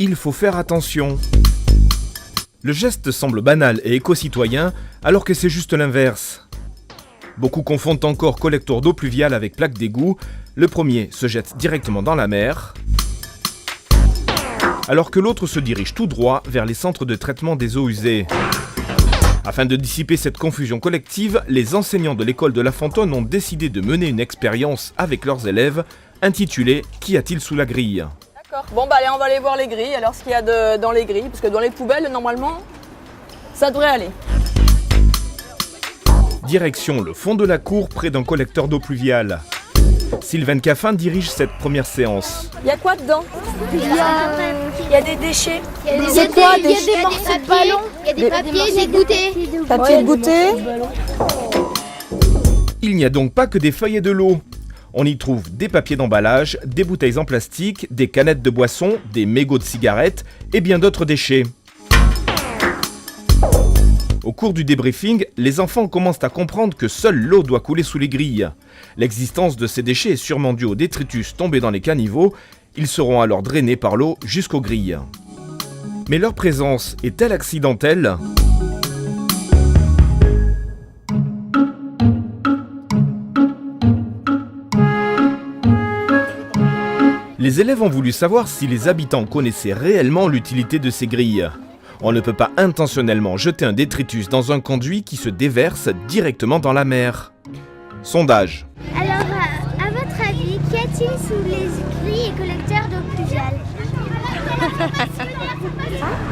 il faut faire attention. Le geste semble banal et éco-citoyen, alors que c'est juste l'inverse. Beaucoup confondent encore collecteur d'eau pluviale avec plaque d'égout. Le premier se jette directement dans la mer, alors que l'autre se dirige tout droit vers les centres de traitement des eaux usées. Afin de dissiper cette confusion collective, les enseignants de l'école de La Fontaine ont décidé de mener une expérience avec leurs élèves, intitulée « Qu'y a-t-il sous la grille ?» D'accord. Bon, allez, on va aller voir les grilles. Alors, ce qu'il y a dans les grilles, parce que dans les poubelles, normalement, ça devrait aller. Direction le fond de la cour, près d'un collecteur d'eau pluviale. Sylvaine Caffin dirige cette première séance. Il y a quoi dedans? Il y a des déchets. Il y a des morceaux de ballon. Il y a des papiers, des goûters. Papier de goûter. Il n'y a donc pas que des feuilles et de l'eau. On y trouve des papiers d'emballage, des bouteilles en plastique, des canettes de boissons, des mégots de cigarettes et bien d'autres déchets. Au cours du débriefing, les enfants commencent à comprendre que seule l'eau doit couler sous les grilles. L'existence de ces déchets est sûrement due aux détritus tombés dans les caniveaux. Ils seront alors drainés par l'eau jusqu'aux grilles. Mais leur présence est-elle accidentelle ? Les élèves ont voulu savoir si les habitants connaissaient réellement l'utilité de ces grilles. On ne peut pas intentionnellement jeter un détritus dans un conduit qui se déverse directement dans la mer. Sondage. Alors, à votre avis, qu'y a-t-il sous les grilles et collecteurs d'eau pluviale?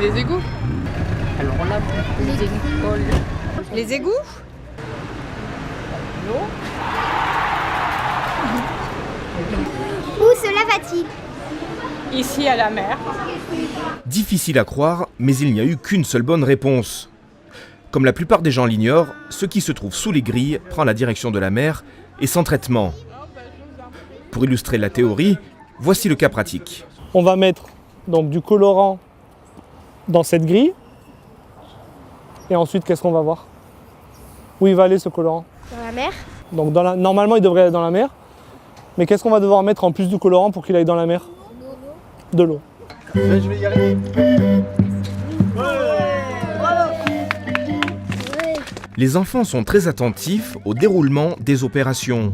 Les égouts. Alors là, les égouts. Les égouts? Où cela va-t-il? Ici, à la mer. Difficile à croire, mais il n'y a eu qu'une seule bonne réponse. Comme la plupart des gens l'ignorent, ce qui se trouve sous les grilles prend la direction de la mer et sans traitement. Pour illustrer la théorie, voici le cas pratique. On va mettre donc du colorant dans cette grille. Et ensuite, qu'est-ce qu'on va voir? Où il va aller ce colorant? Dans la mer. Donc normalement, il devrait aller dans la mer. Mais qu'est-ce qu'on va devoir mettre en plus du colorant pour qu'il aille dans la mer? De l'eau. Je vais y aller. Les enfants sont très attentifs au déroulement des opérations.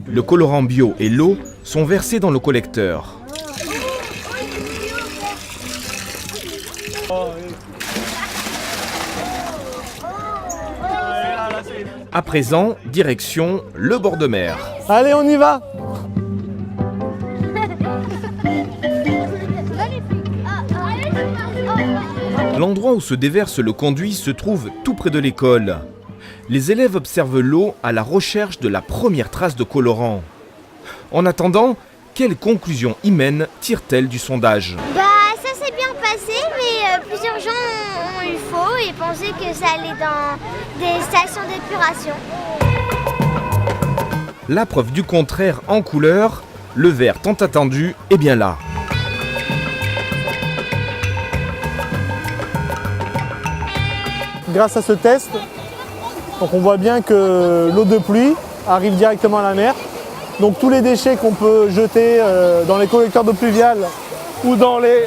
Le colorant bio et l'eau sont versés dans le collecteur. À présent, direction le bord de mer. Allez, on y va! L'endroit où se déverse le conduit se trouve tout près de l'école. Les élèves observent l'eau à la recherche de la première trace de colorant. En attendant, quelle conclusion Imen tire-t-elle du sondage? Ça s'est bien passé, mais plusieurs gens ont eu faux et pensaient que ça allait dans des stations d'épuration. La preuve du contraire en couleur, le vert tant attendu est bien là. Grâce à ce test, donc on voit bien que l'eau de pluie arrive directement à la mer. Donc tous les déchets qu'on peut jeter dans les collecteurs d'eau pluviale ou dans les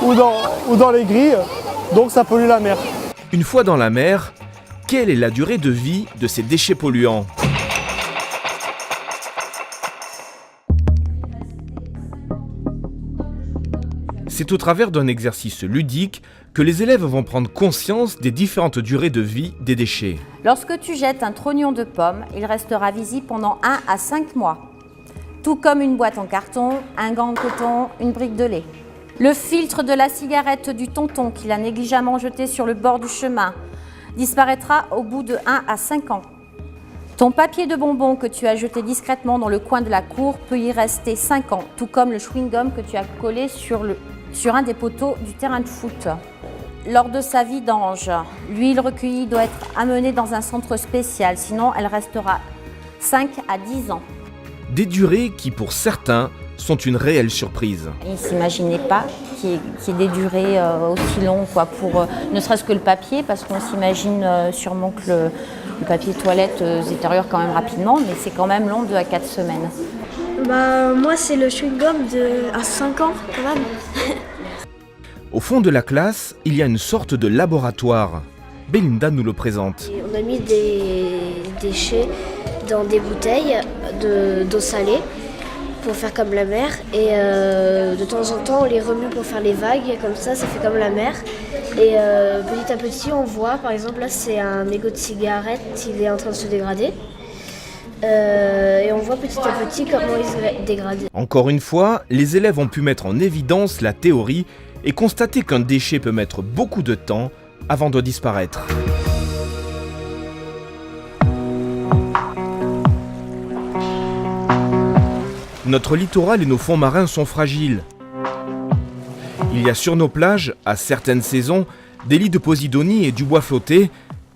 ou dans les grilles, donc ça pollue la mer. Une fois dans la mer, quelle est la durée de vie de ces déchets polluants ? C'est au travers d'un exercice ludique que les élèves vont prendre conscience des différentes durées de vie des déchets. Lorsque tu jettes un trognon de pomme, il restera visible pendant 1 à 5 mois. Tout comme une boîte en carton, un gant en coton, une brique de lait. Le filtre de la cigarette du tonton qu'il a négligemment jeté sur le bord du chemin disparaîtra au bout de 1 à 5 ans. Ton papier de bonbon que tu as jeté discrètement dans le coin de la cour peut y rester 5 ans, tout comme le chewing-gum que tu as collé sur un des poteaux du terrain de foot. Lors de sa vidange, l'huile recueillie doit être amenée dans un centre spécial, sinon elle restera 5 à 10 ans. Des durées qui, pour certains, sont une réelle surprise. Ils ne s'imaginaient pas qu'il y ait des durées aussi longues, pour ne serait-ce que le papier, parce qu'on s'imagine sûrement que le papier toilette se détériore quand même rapidement, mais c'est quand même long, 2 à 4 semaines. Moi, c'est le chewing-gum à 5 ans, quand même. Au fond de la classe, il y a une sorte de laboratoire. Belinda nous le présente. Et on a mis des déchets dans des bouteilles d'eau salée pour faire comme la mer. Et de temps en temps, on les remue pour faire les vagues. Comme ça fait comme la mer. Et petit à petit, on voit, par exemple, là, c'est un mégot de cigarette, il est en train de se dégrader. Et on voit petit à petit comment il se dégrade. Encore une fois, les élèves ont pu mettre en évidence la théorie et constater qu'un déchet peut mettre beaucoup de temps avant de disparaître. Notre littoral et nos fonds marins sont fragiles. Il y a sur nos plages, à certaines saisons, des lits de posidonie et du bois flotté,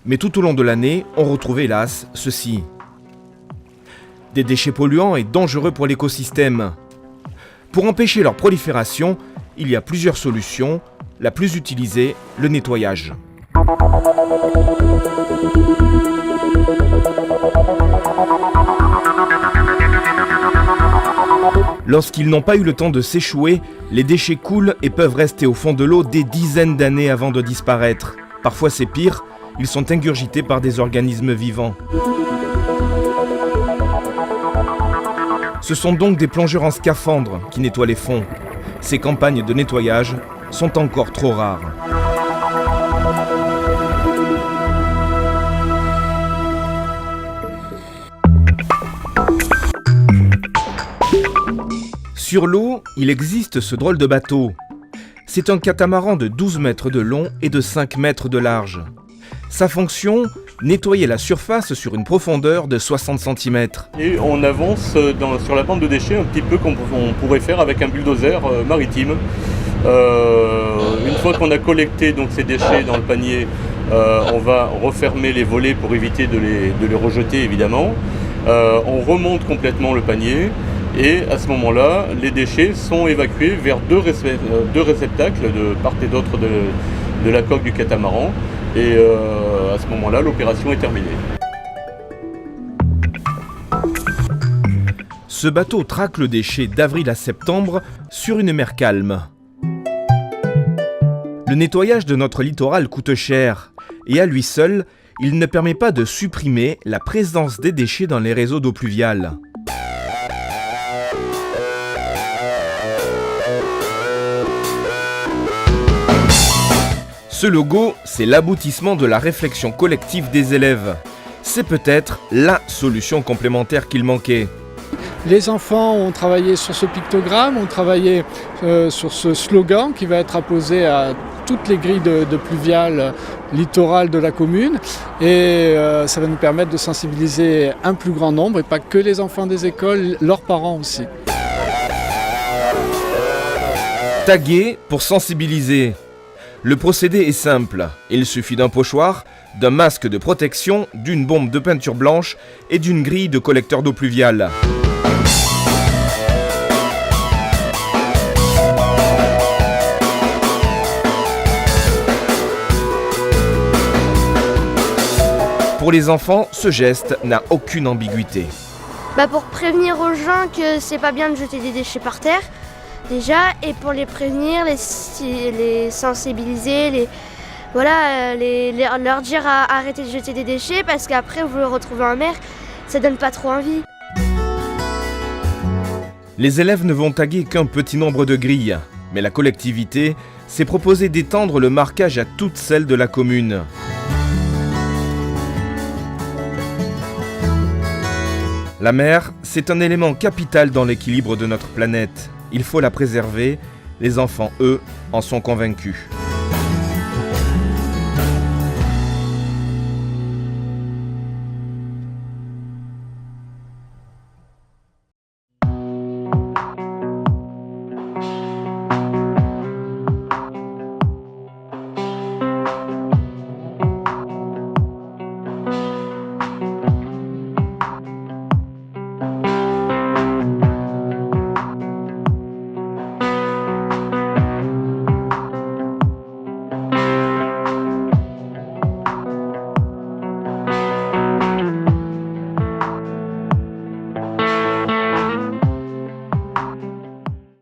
mais tout au long de l'année, on retrouve hélas ceci. Des déchets polluants et dangereux pour l'écosystème. Pour empêcher leur prolifération, il y a plusieurs solutions. La plus utilisée, le nettoyage. Lorsqu'ils n'ont pas eu le temps de s'échouer, les déchets coulent et peuvent rester au fond de l'eau des dizaines d'années avant de disparaître. Parfois c'est pire, ils sont ingurgités par des organismes vivants. Ce sont donc des plongeurs en scaphandre qui nettoient les fonds. Ces campagnes de nettoyage sont encore trop rares. Sur l'eau, il existe ce drôle de bateau. C'est un catamaran de 12 mètres de long et de 5 mètres de large. Sa fonction, nettoyer la surface sur une profondeur de 60 cm. Et on avance sur la pente de déchets un petit peu comme on pourrait faire avec un bulldozer maritime. Une fois qu'on a collecté donc, ces déchets dans le panier, on va refermer les volets pour éviter de les rejeter évidemment. On remonte complètement le panier et à ce moment-là, les déchets sont évacués vers deux réceptacles de part et d'autre de la coque du catamaran. Et à ce moment-là, l'opération est terminée. Ce bateau traque le déchet d'avril à septembre sur une mer calme. Le nettoyage de notre littoral coûte cher et à lui seul, il ne permet pas de supprimer la présence des déchets dans les réseaux d'eau pluviale. Ce logo, c'est l'aboutissement de la réflexion collective des élèves. C'est peut-être la solution complémentaire qu'il manquait. Les enfants ont travaillé sur ce pictogramme, ont travaillé sur ce slogan qui va être apposé à toutes les grilles de pluviales littorales de la commune. Et ça va nous permettre de sensibiliser un plus grand nombre, et pas que les enfants des écoles, leurs parents aussi. Taguer pour sensibiliser. Le procédé est simple. Il suffit d'un pochoir, d'un masque de protection, d'une bombe de peinture blanche et d'une grille de collecteur d'eau pluviale. Pour les enfants, ce geste n'a aucune ambiguïté. Pour prévenir aux gens que c'est pas bien de jeter des déchets par terre, déjà, et pour les prévenir, les sensibiliser, leur dire à arrêter de jeter des déchets parce qu'après vous le retrouvez en mer, ça donne pas trop envie. Les élèves ne vont taguer qu'un petit nombre de grilles, mais la collectivité s'est proposé d'étendre le marquage à toutes celles de la commune. La mer, c'est un élément capital dans l'équilibre de notre planète. Il faut la préserver. Les enfants, eux, en sont convaincus.